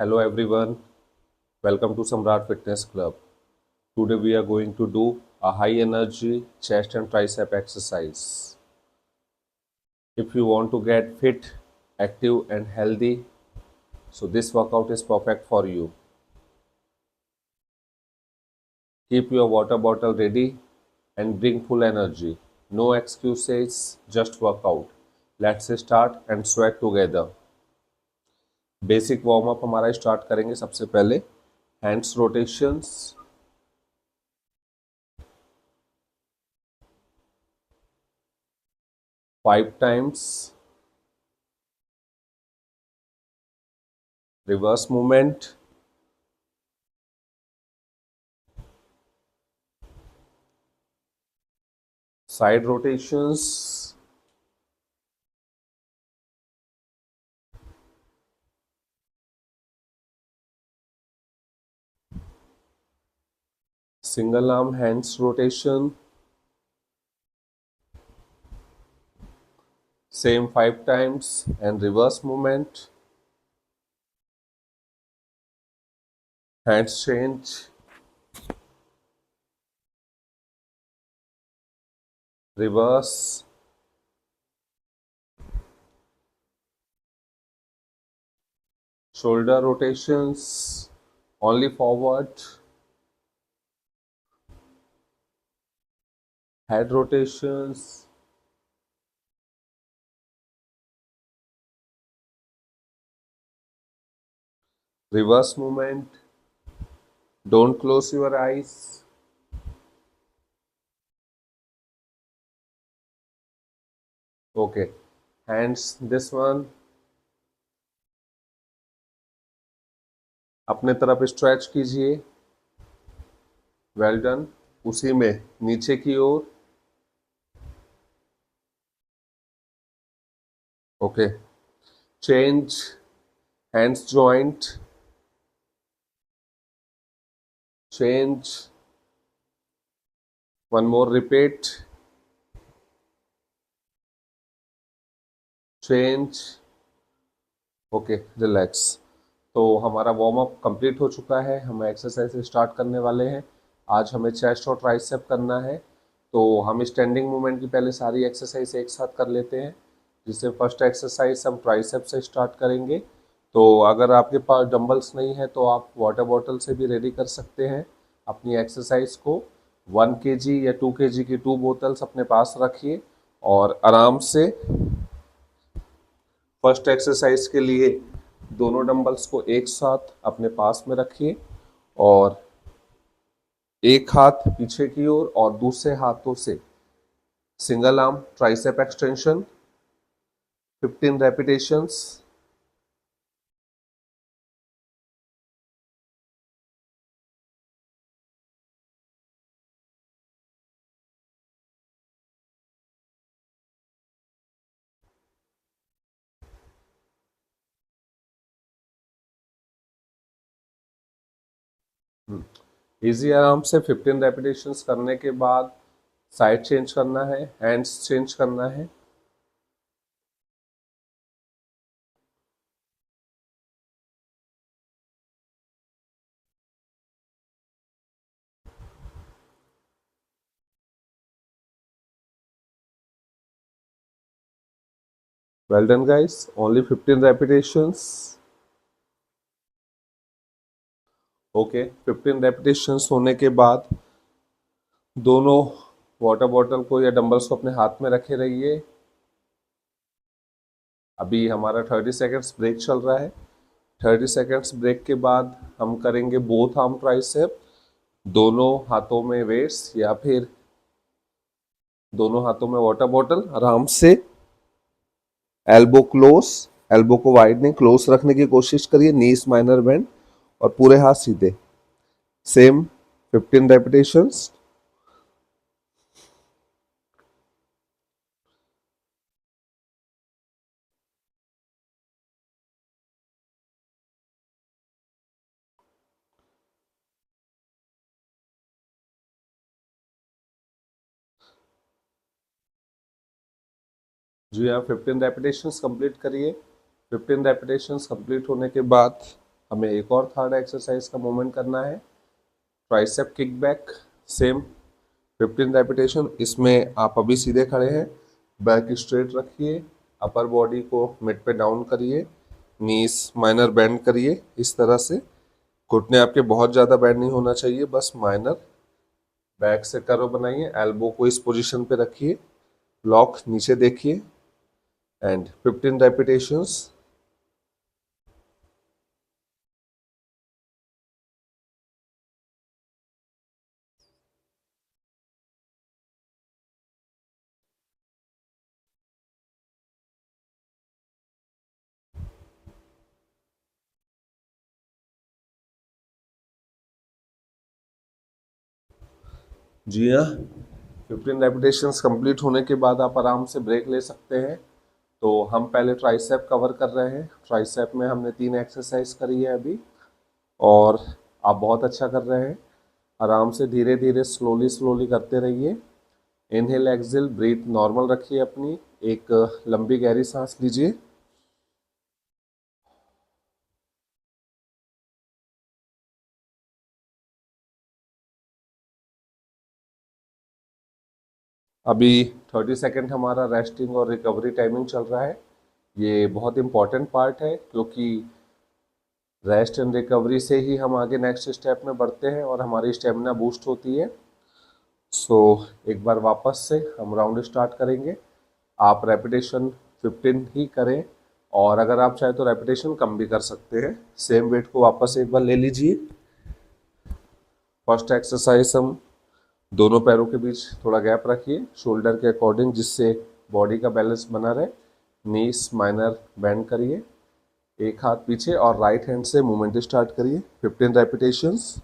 Hello everyone, welcome to Samrat Fitness Club. Today we are going to do a high energy chest and tricep exercise. If you want to get fit, active and healthy, so this workout is perfect for you. Keep your water bottle ready and bring full energy. No excuses, just workout. Let's start and sweat together. Basic warm up हमारा start करेंगे सबसे पहले hands rotations 5 times, reverse movement, side rotations, single arm hands rotation, same 5 times, and reverse movement, hands change, reverse, shoulder rotations, only forward, head rotations, reverse movement. Don't close your eyes. Okay, hands this one अपने तरफ stretch कीजिए. Well done. उसी में नीचे की ओर. Okay, change hands joint, change, one more repeat, change. Okay, relax. तो हमारा वार्म अप कंप्लीट हो चुका है. हम एक्सरसाइज स्टार्ट करने वाले हैं. आज हमें चेस्ट और ट्राइसेप करना है. तो हम स्टैंडिंग मूवमेंट की पहले सारी एक्सरसाइज एक साथ कर लेते हैं. जिससे फर्स्ट एक्सरसाइज हम ट्राइसेप से स्टार्ट करेंगे. तो अगर आपके पास डंबल्स नहीं है तो आप वाटर बॉटल से भी रेडी कर सकते हैं अपनी एक्सरसाइज को. 1 kg या 2 kg की 2 बोतल्स अपने पास रखिए और आराम से फर्स्ट एक्सरसाइज के लिए दोनों डंबल्स को एक साथ अपने पास में रखिए और एक हाथ पीछे की ओर और दूसरे हाथों से single arm tricep extension 15 repetitions. Easy आराम से 15 रेपिटेशंस करने के बाद साइड चेंज करना है, हैंड्स चेंज करना है. Well done guys, only 15 repetitions. Okay, 15 repetitions होने के बाद दोनों वाटर बॉटल को या डंबल्स को अपने हाथ में रखे रहिए. अभी हमारा 30 सेकेंड्स ब्रेक चल रहा है. 30 सेकेंड्स ब्रेक के बाद हम करेंगे बोथ आर्म ट्राइसेप. दोनों हाथों में वेट्स या फिर दोनों हाथों में वाटर बॉटल. आराम से एल्बो क्लोज, एल्बो को वाइड नहीं क्लोज रखने की कोशिश करिए. नीस माइनर बेंड और पूरे हाथ सीधे. Same 15 repetitions. जी हाँ, 15 रेपिटेशंस कंप्लीट करिए. 15 रेपिटेशंस कंप्लीट होने के बाद हमें एक और थर्ड एक्सरसाइज का मूवमेंट करना है, tricep kick back. Same 15 repetition. इसमें आप अभी सीधे खड़े हैं, बैक स्ट्रेट रखिए, अपर बॉडी को मिड पे डाउन करिए, नीस माइनर बेंड करिए इस तरह से। घुटने आपके बहुत ज़्यादा बेंड नहीं होना चाहिए, बस माइनर। बैक से कर्व बनाइए, एल्बो को इस पोजीशन पे रखिए, लॉक नीचे देखिए, एंड 15 रेपिटेशंस। जी हाँ, 15 रेपिटेशंस कंप्लीट होने के बाद आप आराम से ब्रेक ले सकते हैं। तो हम पहले ट्राइसेप कवर कर रहे हैं। ट्राइसेप में हमने 3 एक्सरसाइज करी है अभी, और आप बहुत अच्छा कर रहे हैं। आराम से धीरे धीरे स्लोली स्लोली करते रहिए। इनहेल एक्सहेल, ब्रीथ नॉर्मल रखिए अपनी। एक लंबी गहरी सांस लीजिए। अभी 30 सेकेंड हमारा रेस्टिंग और रिकवरी टाइमिंग चल रहा है। ये बहुत इंपॉर्टेंट पार्ट है, क्योंकि रेस्ट एंड रिकवरी से ही हम आगे नेक्स्ट स्टेप में बढ़ते हैं और हमारी स्टेमिना बूस्ट होती है। सो एक बार वापस से हम राउंड स्टार्ट करेंगे। आप रेपिटेशन 15 ही करें, और अगर आप चाहे तो रेपिटेशन कम भी कर सकते हैं। सेम वेट को वापस एक बार ले लीजिए। फर्स्ट एक्सरसाइज हम दोनों पैरों के बीच थोड़ा गैप रखिए शोल्डर के अकॉर्डिंग, जिससे बॉडी का बैलेंस बना रहे। नीस माइनर बेंड करिए, एक हाथ पीछे, और राइट हैंड से मूवमेंट स्टार्ट करिए। 15 रेपिटेशंस।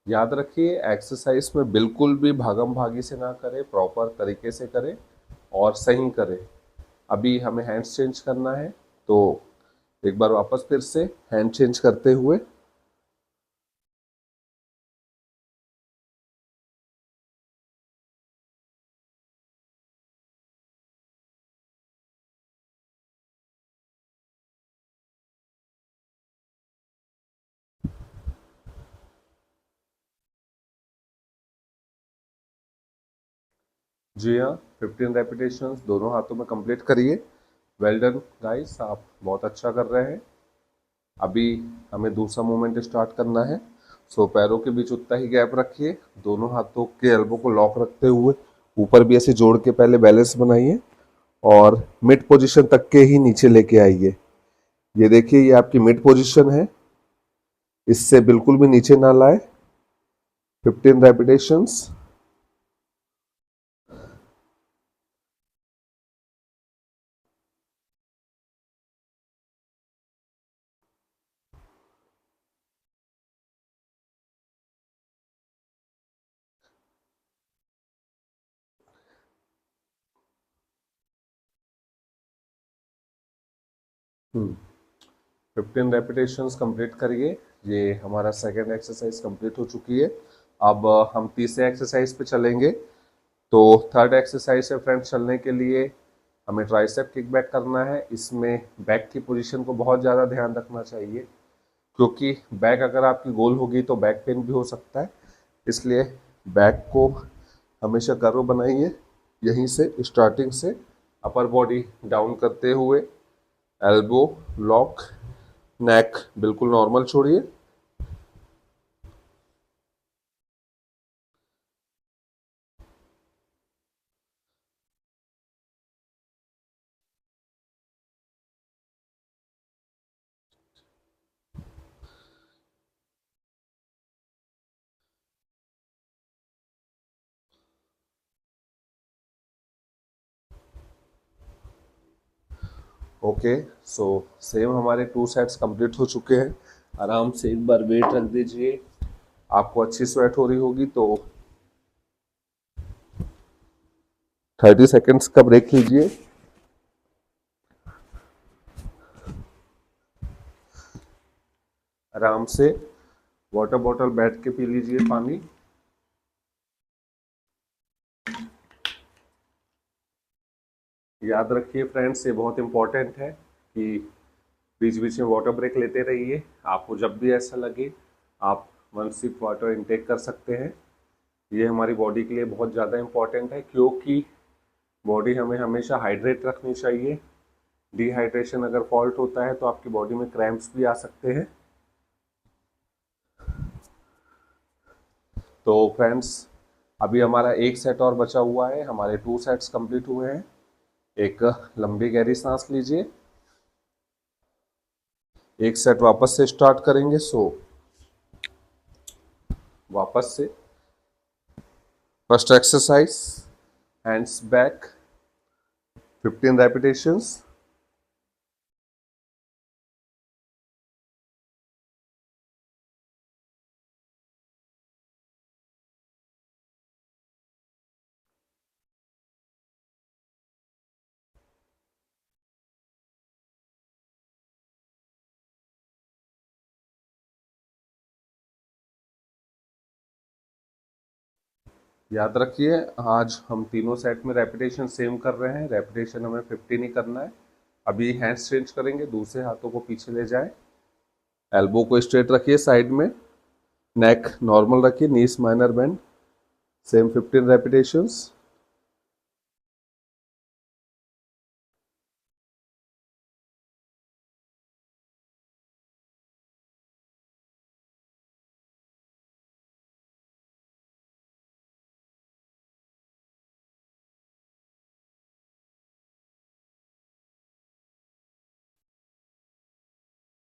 याद रखिए, एक्सरसाइज में बिल्कुल भी भागम भागी से ना करें, प्रॉपर तरीके से करें और सही करें। अभी हमें हैंड्स चेंज करना है, तो एक बार वापस फिर से हैंड चेंज करते हुए। जी हाँ, 15 रेपिटेशंस दोनों हाथों में कंप्लीट करिए। वेल डन गाइस, आप बहुत अच्छा कर रहे हैं। अभी हमें दूसरा मूवमेंट स्टार्ट करना है। सो पैरों के बीच उतना ही गैप रखिए, दोनों हाथों के एल्बो को लॉक रखते हुए ऊपर भी ऐसे जोड़ के पहले बैलेंस बनाइए, और मिड पोजीशन तक के ही नीचे लेके आइए। ये देखिए, ये आपकी मिड पोजीशन है, इससे बिल्कुल भी नीचे ना लाए। 15 रेपिटेशंस। हम्म 15 रेपिटेशंस कंप्लीट करिए। ये हमारा सेकेंड एक्सरसाइज कंप्लीट हो चुकी है। अब हम तीसरे एक्सरसाइज पे चलेंगे। तो थर्ड एक्सरसाइज है फ्रेंड्स, चलने के लिए हमें ट्राइसेप किक बैक करना है। इसमें बैक की पोजीशन को बहुत ज़्यादा ध्यान रखना चाहिए, क्योंकि बैक अगर आपकी गोल होगी तो बैक पेन भी हो सकता है। इसलिए बैक को हमेशा कर्व बनाइए, यहीं से स्टार्टिंग से अपर बॉडी डाउन करते हुए, एल्बो लॉक, नेक बिल्कुल नॉर्मल छोड़िए। ओके, सो सेम हमारे 2 सेट्स कंप्लीट हो चुके हैं। आराम से एक बार वेट रख दीजिए। आपको अच्छी स्वेट हो रही होगी तो 30 सेकेंड्स का ब्रेक लीजिए। आराम से वाटर बॉटल बैठ के पी लीजिए पानी। याद रखिए फ्रेंड्स, ये बहुत इंपॉर्टेंट है कि बीच बीच में वाटर ब्रेक लेते रहिए। आपको जब भी ऐसा लगे आप 1 सिप वाटर इनटेक कर सकते हैं। ये हमारी बॉडी के लिए बहुत ज़्यादा इंपॉर्टेंट है, क्योंकि बॉडी हमें हमेशा हाइड्रेट रखनी चाहिए। डिहाइड्रेशन अगर फॉल्ट होता है तो आपकी बॉडी में क्रैम्प्स भी आ सकते हैं। तो फ्रेंड्स, अभी हमारा एक सेट और बचा हुआ है, हमारे 2 सेट्स कंप्लीट हुए हैं। एक लंबी गहरी सांस लीजिए। एक सेट वापस से स्टार्ट करेंगे। सो वापस से first exercise, hands back, 15 repetitions. याद रखिए, आज हम तीनों सेट में रेपिटेशन सेम कर रहे हैं। रेपिटेशन हमें 50 नहीं करना है। अभी हैंड्स चेंज करेंगे, दूसरे हाथों को पीछे ले जाएं, एल्बो को स्ट्रेट रखिए साइड में, नेक नॉर्मल रखिए, knees minor bend, same 15 repetitions.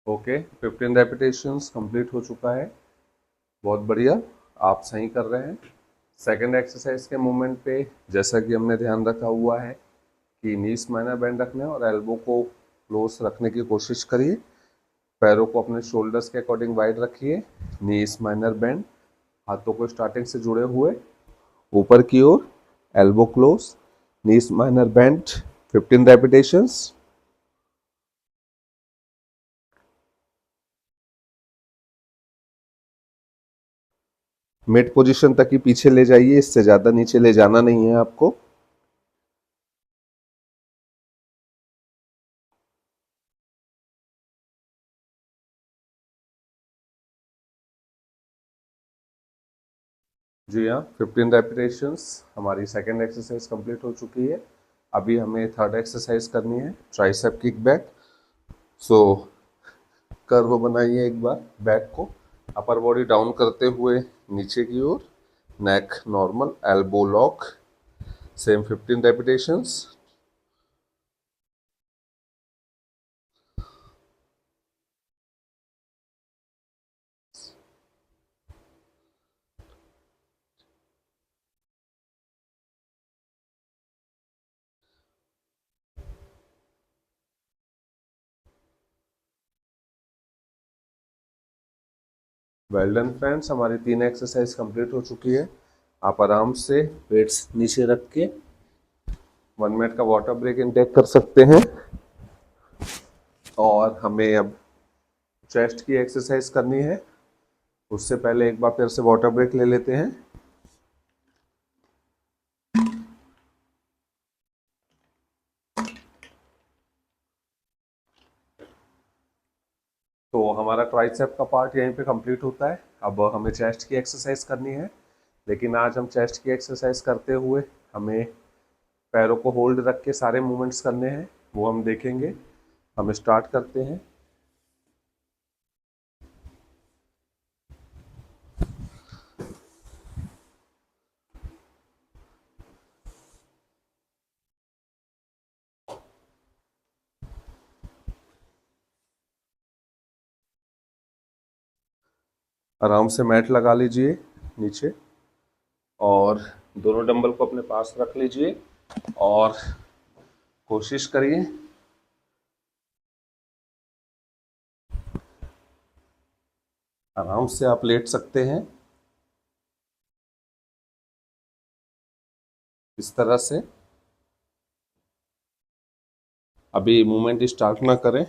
Okay, 15 repetitions complete हो चुका है। बहुत बढ़िया, आप सही कर रहे हैं। सेकंड एक्सरसाइज के मूवमेंट पे जैसा कि हमने ध्यान रखा हुआ है कि नीस माइनर बेंड रखना है और एल्बो को क्लोज रखने की कोशिश करिए। पैरों को अपने शोल्डर्स के अकॉर्डिंग वाइड रखिए, नीस माइनर बेंड, हाथों को स्टार्टिंग से जुड़े हुए ऊपर की ओर, elbow close, knees minor bend, 15 repetitions. Mid position तक ही पीछे ले जाइए, इससे ज्यादा नीचे ले जाना नहीं है आपको। जी हाँ, 15 रेपिटेशंस हमारी सेकेंड एक्सरसाइज कंप्लीट हो चुकी है। अभी हमें थर्ड एक्सरसाइज करनी है, ट्राइसेप किक बैक। सो कर्व बनाइए एक बार बैक को, अपर बॉडी डाउन करते हुए नीचे की ओर, neck normal, elbow lock, same 15 repetitions. Well done friends, हमारी 3 एक्सरसाइज कंप्लीट हो चुकी है। आप आराम से वेट्स नीचे रख के 1 मिनट का वाटर ब्रेक इनटेक कर सकते हैं। और हमें अब चेस्ट की एक्सरसाइज करनी है। उससे पहले एक बार फिर से वाटर ब्रेक ले लेते हैं। तो हमारा ट्राइसेप का पार्ट यहीं पे कंप्लीट होता है। अब हमें चेस्ट की एक्सरसाइज करनी है, लेकिन आज हम चेस्ट की एक्सरसाइज करते हुए हमें पैरों को होल्ड रख के सारे मूवमेंट्स करने हैं, वो हम देखेंगे। हम स्टार्ट करते हैं। आराम से मैट लगा लीजिए नीचे और दोनों डंबल को अपने पास रख लीजिए और कोशिश करिए आराम से आप लेट सकते हैं इस तरह से। अभी मूवमेंट स्टार्ट ना करें,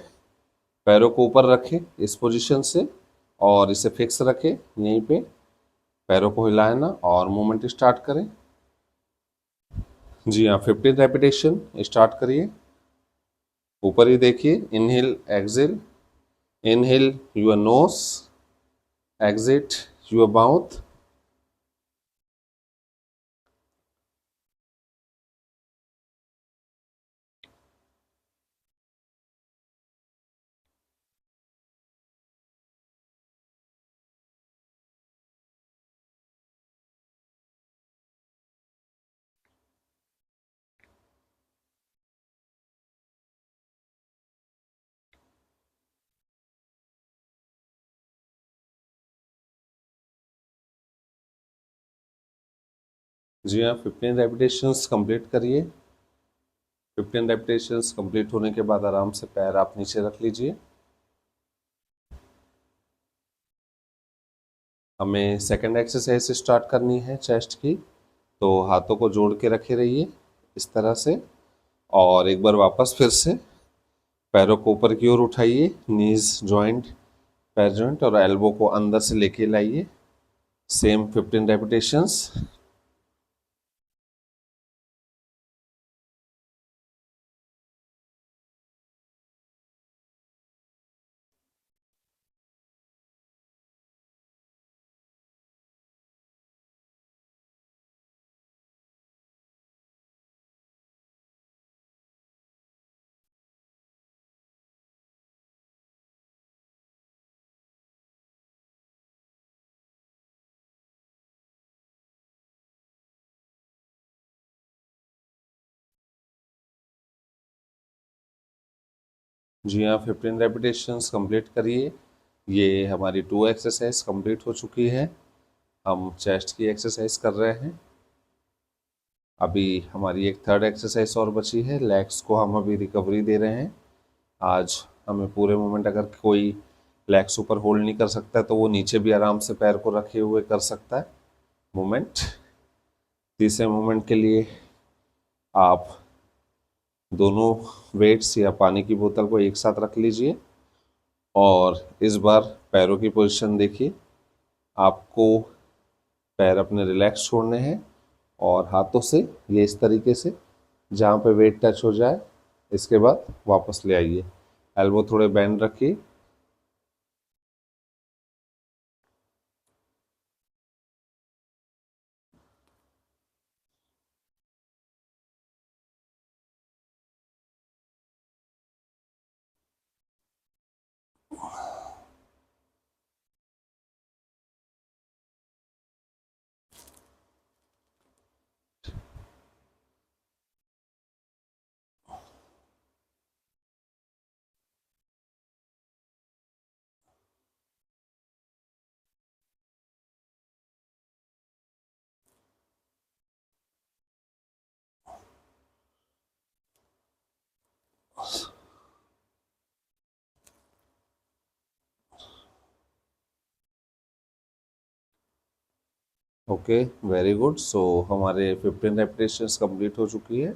पैरों को ऊपर रखें इस पोजीशन से और इसे फिक्स रखें यहीं पे, पैरों को हिलाए ना और मूवमेंट स्टार्ट करें। जी हाँ, 15 रेपिटेशन स्टार्ट करिए। ऊपर ही देखिए, inhale exhale, inhale your nose, exit your mouth. जी हाँ, 15 रेपिटेशंस कंप्लीट करिए। 15 रेपिटेशंस कंप्लीट होने के बाद आराम से पैर आप नीचे रख लीजिए। हमें सेकंड एक्सरसाइज स्टार्ट करनी है चेस्ट की, तो हाथों को जोड़ के रखे रहिए इस तरह से और एक बार वापस फिर से पैरों को ऊपर की ओर उठाइए, नीज जॉइंट, पैर जॉइंट और एल्बो को अंदर से लेके लाइए। Same 15 repetitions. जी हाँ, 15 रेपिटेशंस कंप्लीट करिए। ये हमारी 2 एक्सरसाइज कंप्लीट हो चुकी है। हम चेस्ट की एक्सरसाइज कर रहे हैं। अभी हमारी एक थर्ड एक्सरसाइज और बची है, लेग्स को हम अभी रिकवरी दे रहे हैं। आज हमें पूरे मोमेंट, अगर कोई लेग्स ऊपर होल्ड नहीं कर सकता है तो वो नीचे भी आराम से पैर को रखे हुए कर सकता है मोमेंट। तीसरे मोमेंट के लिए आप दोनों वेट्स या पानी की बोतल को एक साथ रख लीजिए और इस बार पैरों की पोजीशन देखिए। आपको पैर अपने रिलैक्स छोड़ने हैं और हाथों से ये इस तरीके से जहाँ पे वेट टच हो जाए, इसके बाद वापस ले आइए। एल्बो थोड़े बेंड रखिए। Okay, very good. सो हमारे 15 रेपिटेशंस कंप्लीट हो चुकी है।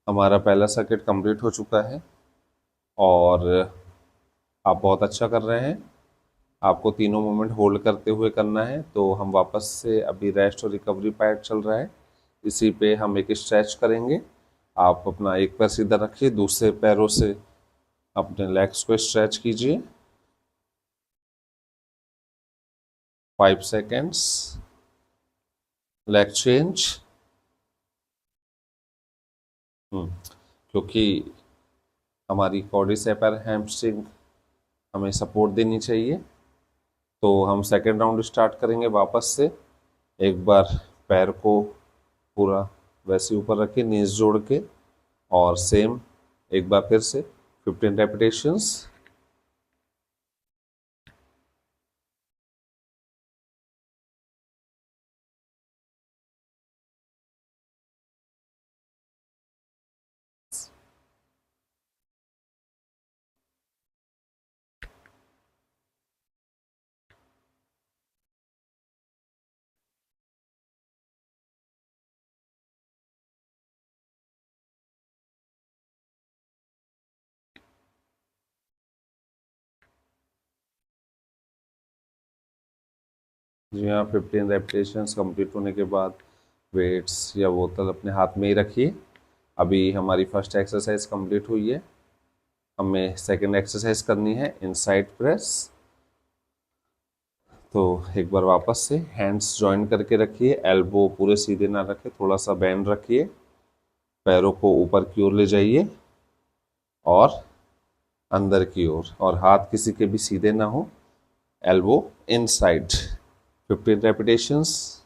हमारा पहला सर्किट कंप्लीट हो चुका है और आप बहुत अच्छा कर रहे हैं। आपको तीनों मोमेंट होल्ड करते हुए करना है। तो हम वापस से, अभी रेस्ट और रिकवरी पार्ट चल रहा है, इसी पे हम एक स्ट्रेच करेंगे। आप अपना एक पैर सीधा रखिए, दूसरे पैरों से अपने लेग्स को स्ट्रेच कीजिए। 5 सेकेंड्स। Leg change. क्योंकि हमारी क्वाड्रिसेप और हैमस्ट्रिंग हमें सपोर्ट देनी चाहिए, तो हम सेकेंड राउंड स्टार्ट करेंगे वापस से। एक बार पैर को पूरा वैसे ऊपर रखिए, नीज जोड़ के, और सेम एक बार फिर से 15 रेपिटेशंस। जी हाँ, 15 रेपिटेशंस कंप्लीट होने के बाद वेट्स या बोतल अपने हाथ में ही रखिए। अभी हमारी फर्स्ट एक्सरसाइज कंप्लीट हुई है, हमें सेकंड एक्सरसाइज करनी है इनसाइड प्रेस। तो एक बार वापस से हैंड्स जॉइन करके रखिए, एल्बो पूरे सीधे ना रखें, थोड़ा सा बेंड रखिए, पैरों को ऊपर की ओर ले जाइए और अंदर की ओर, और हाथ किसी के भी सीधे ना हो, एल्बो इनसाइड। 15 रेपिटेशंस।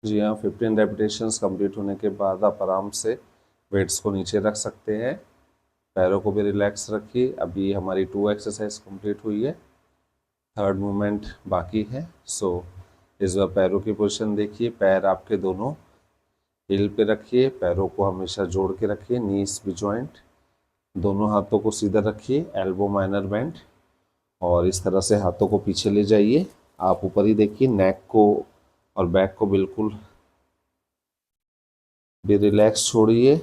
जी हाँ, 15 रेपिटेशंस कंप्लीट होने के बाद आप आराम से वेट्स को नीचे रख सकते हैं, पैरों को भी रिलैक्स रखिए। अभी हमारी 2 एक्सरसाइज कंप्लीट हुई है, थर्ड मूवमेंट बाकी है। सो इस बार पैरों की पोजीशन देखिए, पैर आपके दोनों हिल पे रखिए, पैरों को हमेशा जोड़ के रखिए, नीज भी जॉइंट, दोनों हाथों को सीधा रखिए, एल्बो माइनर बेंड, और इस तरह से हाथों को पीछे ले जाइए। आप ऊपर ही देखिए, नेक को और बैक को बिल्कुल भी रिलैक्स छोड़िए।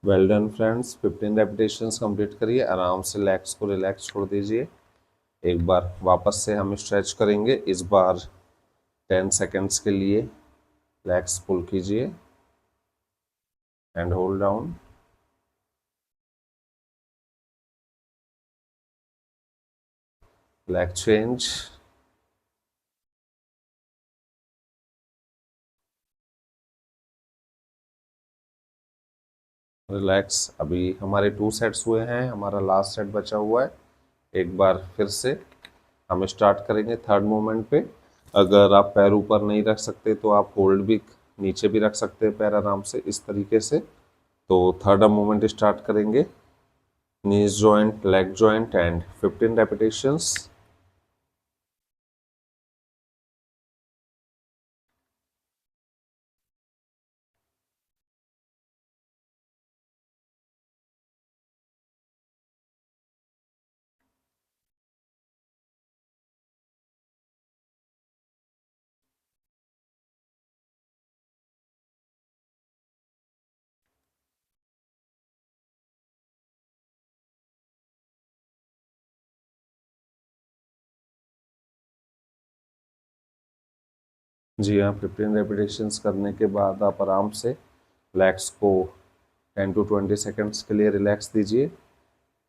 Well done friends, 15 repetitions complete करिए, आराम से लेग्स को रिलैक्स छोड़ दीजिए। एक बार वापस से हम स्ट्रेच करेंगे, इस बार 10 सेकेंड्स के लिए लेग्स पुल कीजिए and hold down. Leg change, relax. अभी हमारे 2 सेट्स हुए हैं, हमारा लास्ट सेट बचा हुआ है। एक बार फिर से हम स्टार्ट करेंगे थर्ड मूवमेंट पे। अगर आप पैर ऊपर नहीं रख सकते तो आप होल्ड भी नीचे भी रख सकते हैं पैर आराम से, इस तरीके से। तो थर्ड मूवमेंट स्टार्ट करेंगे, knees joint, leg joint and 15 repetitions. जी हाँ, 15 रेपिटेशंस करने के बाद आप आराम से लेग्स को 10 to 20 सेकेंड्स के लिए रिलैक्स दीजिए।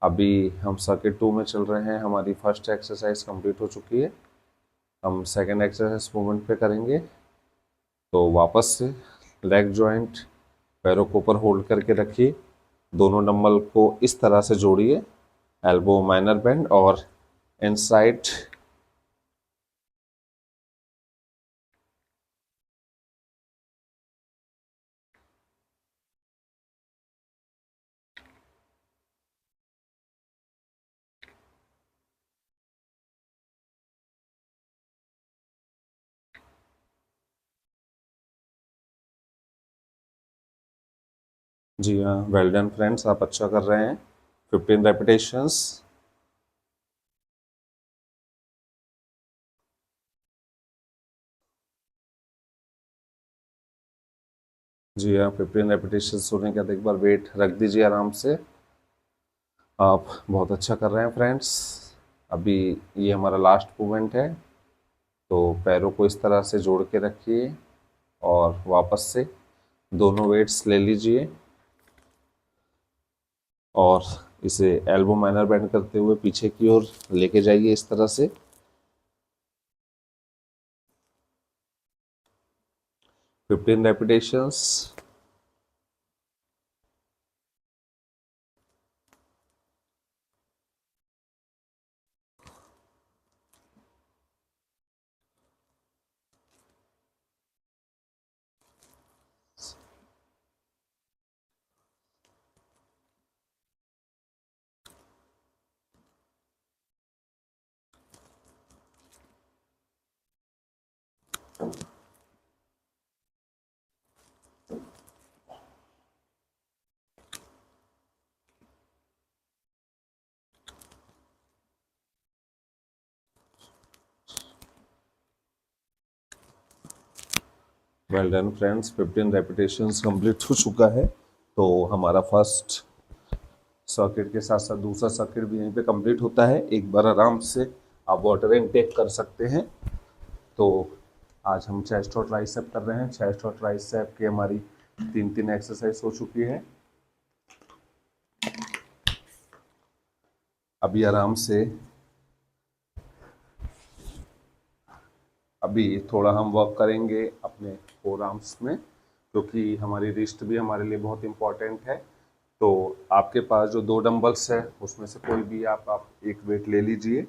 अभी हम सर्किट 2 में चल रहे हैं, हमारी फर्स्ट एक्सरसाइज कंप्लीट हो चुकी है, हम सेकेंड एक्सरसाइज मूवमेंट पे करेंगे। तो वापस से लेग जॉइंट, पैरों को ऊपर होल्ड करके रखिए, दोनों डंबल को इस तरह से जोड़िए, एल्बो माइनर बेंड और इनसाइड। जी हाँ, वेल डन फ्रेंड्स, आप अच्छा कर रहे हैं। 15 रेपिटेशंस। जी हाँ, 15 रेपिटेशन होने के बाद एक बार वेट रख दीजिए आराम से। आप बहुत अच्छा कर रहे हैं फ्रेंड्स। अभी ये हमारा लास्ट मूवमेंट है, तो पैरों को इस तरह से जोड़ के रखिए और वापस से दोनों वेट्स ले लीजिए और इसे एल्बो माइनर बेंड करते हुए पीछे की ओर लेके जाइए इस तरह से। 15 repetitions. Well done friends, 15 repetitions complete हो चुका है। तो हमारा फर्स्ट सर्किट के साथ साथ दूसरा सर्किट भी यहीं पे कंप्लीट होता है। एक बार आराम से आप वाटर इनटेक कर सकते हैं। तो आज हम चेस्ट और ट्राइसेप कर रहे हैं। चेस्ट और ट्राइसेप की हमारी 3 एक्सरसाइज हो चुकी है। अभी आराम से अभी थोड़ा हम वर्क करेंगे अपने फोर आर्म्स में, क्योंकि हमारी रिस्ट भी हमारे लिए बहुत इंपॉर्टेंट है। तो आपके पास जो 2 डंबल्स है उसमें से कोई भी आप एक वेट ले लीजिए।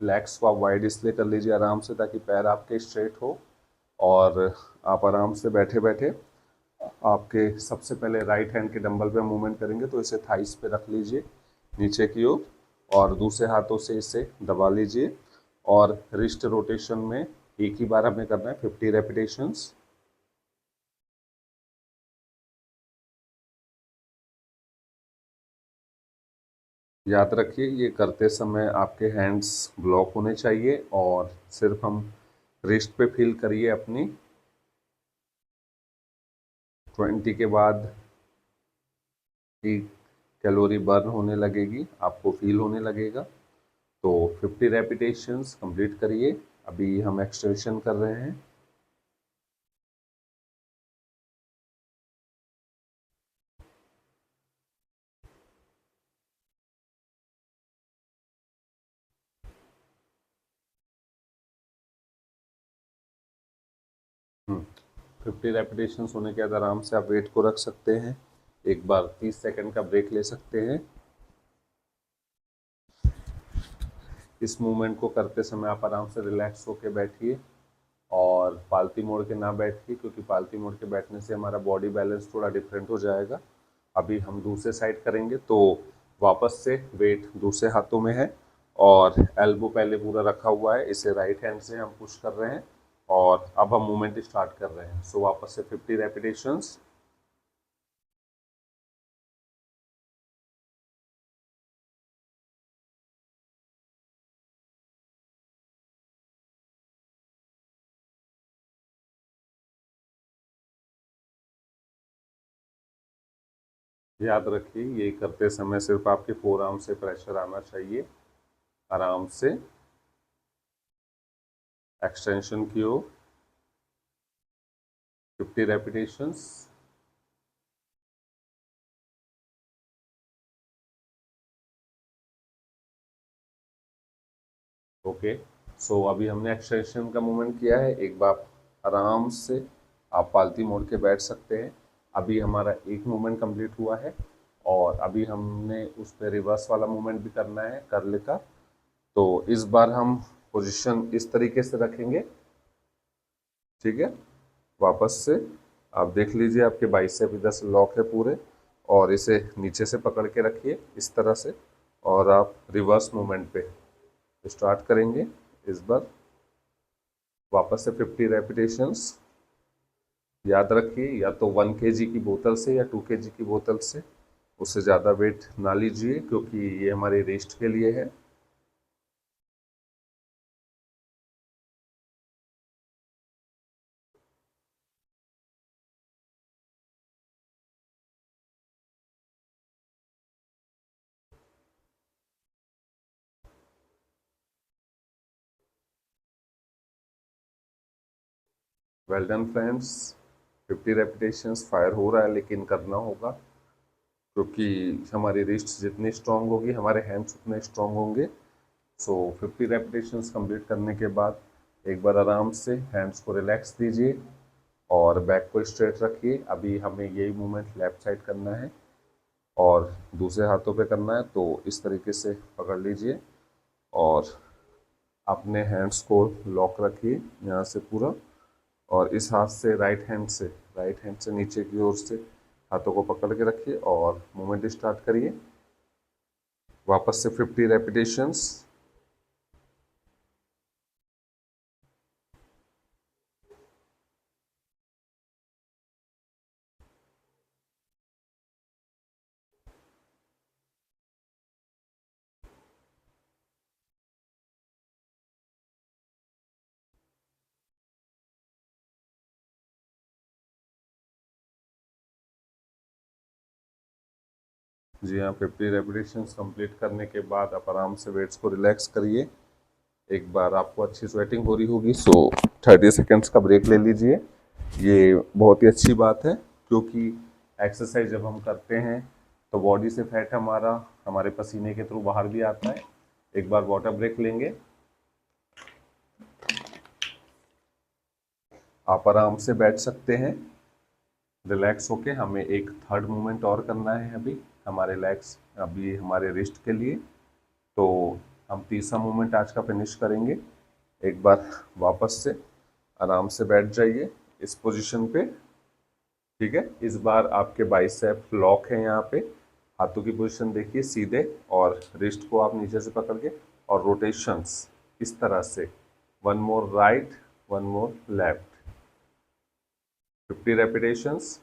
लेग्स को आप वाइड इसलिए कर लीजिए आराम से ताकि पैर आपके स्ट्रेट हो। और आप आराम से बैठे बैठे आपके सबसे पहले राइट हैंड के डंबल पे मूवमेंट करेंगे, तो इसे थाइस पे रख लीजिए नीचे की ओर और दूसरे हाथों से इसे दबा लीजिए। और रिस्ट रोटेशन में एक ही बार हमें करना है 50 रेपिटेशंस। याद रखिए ये करते समय आपके हैंड्स ब्लॉक होने चाहिए और सिर्फ हम रिस्ट पे फील करिए अपनी। 20 के बाद ही कैलोरी बर्न होने लगेगी, आपको फील होने लगेगा। तो 50 रेपिटेशंस कंप्लीट करिए। अभी हम एक्सटेंशन कर रहे हैं। हम्म 50 रेपिटेशंस होने के बाद आराम से आप वेट को रख सकते हैं। एक बार 30 सेकंड का ब्रेक ले सकते हैं। इस मूवमेंट को करते समय आप आराम से रिलैक्स होकर बैठिए और पालती मोड़ के ना बैठिए, क्योंकि पालती मोड़ के बैठने से हमारा बॉडी बैलेंस थोड़ा डिफरेंट हो जाएगा। अभी हम दूसरे साइड करेंगे, तो वापस से वेट दूसरे हाथों में है और एल्बो पहले पूरा रखा हुआ है, इसे राइट हैंड से हम पुश कर रहे हैं और अब हम मूवमेंट स्टार्ट कर रहे हैं। सो वापस से 50 रेपिटेशंस। याद रखिए ये करते समय सिर्फ आपके फोर आर्म से प्रेशर आना चाहिए। आराम से एक्सटेंशन की ओर 50 रेपिटेशंस। ओके, सो अभी हमने एक्सटेंशन का मूवमेंट किया है। एक बार आराम से आप पालती मोड़ के बैठ सकते हैं। अभी हमारा एक मूवमेंट कंप्लीट हुआ है और अभी हमने उस पर रिवर्स वाला मूवमेंट भी करना है कर्ल का। तो इस बार हम पोजीशन इस तरीके से रखेंगे, ठीक है। वापस से आप देख लीजिए आपके बाइसेप इधर से लॉक है पूरे, और इसे नीचे से पकड़ के रखिए इस तरह से और आप रिवर्स मूवमेंट पे स्टार्ट करेंगे। इस बार वापस से 50 रेपिटेशंस। याद रखिए या तो 1 kg की बोतल से या 2 kg की बोतल से, उससे ज़्यादा वेट ना लीजिए क्योंकि ये हमारे रेस्ट के लिए है। Well done friends, 50 repetitions fire हो रहा है, लेकिन करना होगा क्योंकि हमारी रिस्ट जितनी स्ट्रांग होगी हमारे हैंड्स उतने स्ट्रांग होंगे। सो 50 रेपिटेशंस कंप्लीट करने के बाद एक बार आराम से हैंड्स को रिलैक्स दीजिए और बैक को स्ट्रेट रखिए। अभी हमें यही मूवमेंट लेफ्ट साइड करना है और दूसरे हाथों पे करना है, तो इस तरीके से पकड़ लीजिए और अपने हैंड्स को लॉक रखिए यहाँ से पूरा, और इस हाथ से राइट हैंड से नीचे की ओर से हाथों को पकड़ के रखिए और मूवमेंट स्टार्ट करिए। वापस से 50 रेपिटेशंस। जी हाँ, 50 रेपिटेशंस कंप्लीट करने के बाद आप आराम से वेट्स को रिलैक्स करिए। एक बार आपको अच्छी स्वेटिंग हो रही होगी, सो 30 सेकेंड्स का ब्रेक ले लीजिए। ये बहुत ही अच्छी बात है क्योंकि एक्सरसाइज जब हम करते हैं तो बॉडी से फैट हमारे पसीने के थ्रू बाहर भी आता है। एक बार वाटर ब्रेक लेंगे, आप आराम से बैठ सकते हैं रिलैक्स होके। हमें एक थर्ड मूवमेंट और करना है अभी हमारे रिस्ट के लिए, तो हम तीसरा मूवमेंट आज का फिनिश करेंगे। एक बार वापस से आराम से बैठ जाइए इस पोजीशन पे। ठीक है, इस बार आपके बाइसेप लॉक है यहाँ पे। हाथों की पोजीशन देखिए सीधे, और रिस्ट को आप नीचे से पकड़ के, और रोटेशंस इस तरह से, one more right, one more left, 50 repetitions.